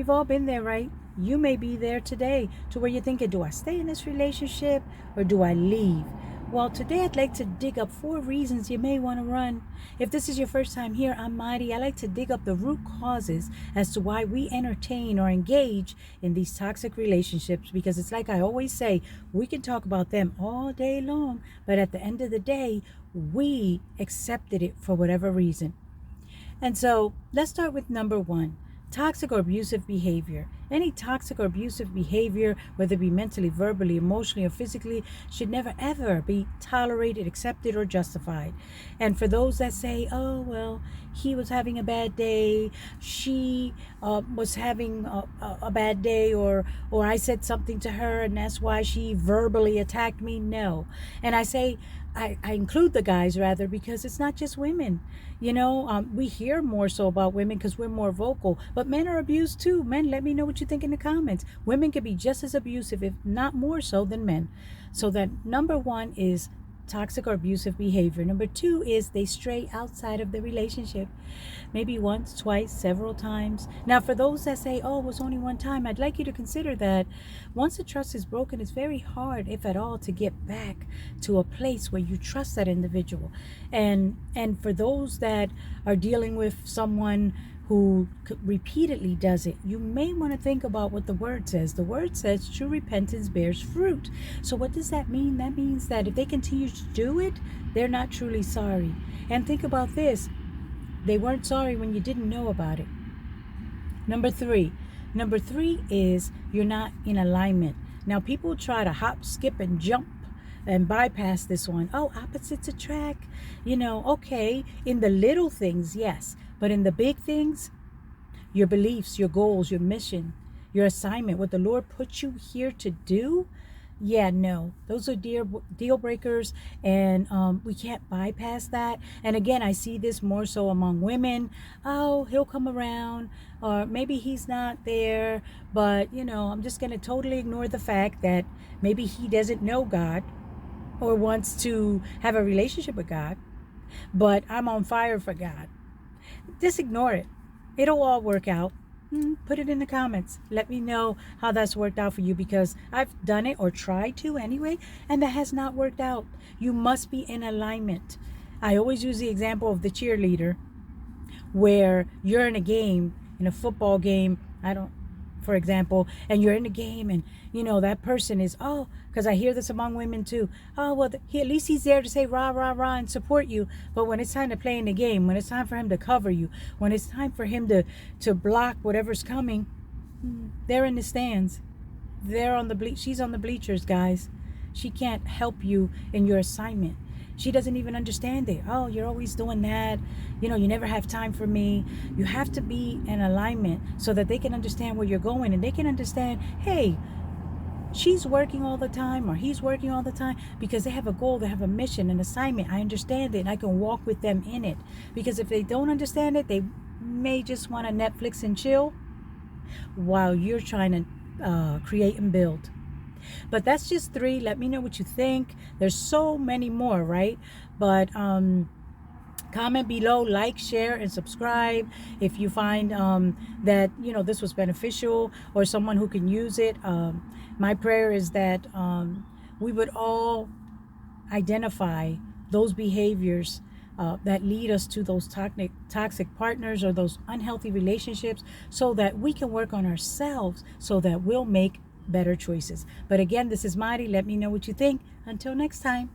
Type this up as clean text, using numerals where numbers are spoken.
we've all been there, right? You may be there today to where you're thinking, do I stay in this relationship or do I leave? Well, today I'd like to dig up 4 reasons you may want to run. If this is your first time here, I'm Mighty. I like to dig up the root causes as to why we entertain or engage in these toxic relationships, because it's like I always say, we can talk about them all day long, but at the end of the day, we accepted it for whatever reason. And so let's start with number 1. Toxic or abusive behavior. Any toxic or abusive behavior, whether it be mentally, verbally, emotionally, or physically, should never ever be tolerated, accepted, or justified. And for those that say, oh, well, he was having a bad day, she was having a bad day, or I said something to her and that's why she verbally attacked me, no. And I say, I include the guys rather, because it's not just women. We hear more so about women because we're more vocal, but men are abused too. Men, let me know what you think in the comments. Women can be just as abusive, if not more so, than men. So that number 1 is toxic or abusive behavior. Number 2 is they stray outside of the relationship, maybe once, twice, several times. Now, for those that say, oh, it was only one time, I'd like you to consider that once the trust is broken, it's very hard, if at all, to get back to a place where you trust that individual. And for those that are dealing with someone who repeatedly does it, you may want to think about what the word says. The word says true repentance bears fruit. So what does that mean? That means that if they continue to do it, they're not truly sorry. And think about this. They weren't sorry when you didn't know about it. Number 3 is you're not in alignment. Now, people try to hop, skip, and jump and bypass this one. Oh, opposites attract. Okay, in the little things, yes. But in the big things, your beliefs, your goals, your mission, your assignment, what the Lord put you here to do, yeah, no, those are deal breakers, and we can't bypass that. And again, I see this more so among women. Oh, he'll come around, or maybe he's not there, but I'm just going to totally ignore the fact that maybe he doesn't know God or wants to have a relationship with God, but I'm on fire for God. Just ignore it. It'll all work out. Put it in the comments. Let me know how that's worked out for you, because I've done it, or tried to anyway, and that has not worked out. You must be in alignment. I always use the example of the cheerleader, where you're in a game, in a football game, for example, and you're in the game, and that person is, because I hear this among women too, well, at least he's there to say rah rah rah and support you. But when it's time to play in the game, when it's time for him to cover you, when it's time for him to block whatever's coming, they're in the stands, they're on the she's on the bleachers, guys. She can't help you in your assignment. She doesn't even understand it. Oh, you're always doing that. You never have time for me. You have to be in alignment so that they can understand where you're going, and they can understand, hey, she's working all the time, or he's working all the time, because they have a goal, they have a mission, an assignment. I understand it, and I can walk with them in it. Because if they don't understand it, they may just want to Netflix and chill while you're trying to create and build. But that's just 3. Let me know what you think. There's so many more, right? But comment below, like, share, and subscribe if you find that this was beneficial, or someone who can use it. My prayer is that we would all identify those behaviors that lead us to those toxic partners, or those unhealthy relationships, so that we can work on ourselves, so that we'll make better choices. But again, this is Mighty. Let me know what you think. Until next time.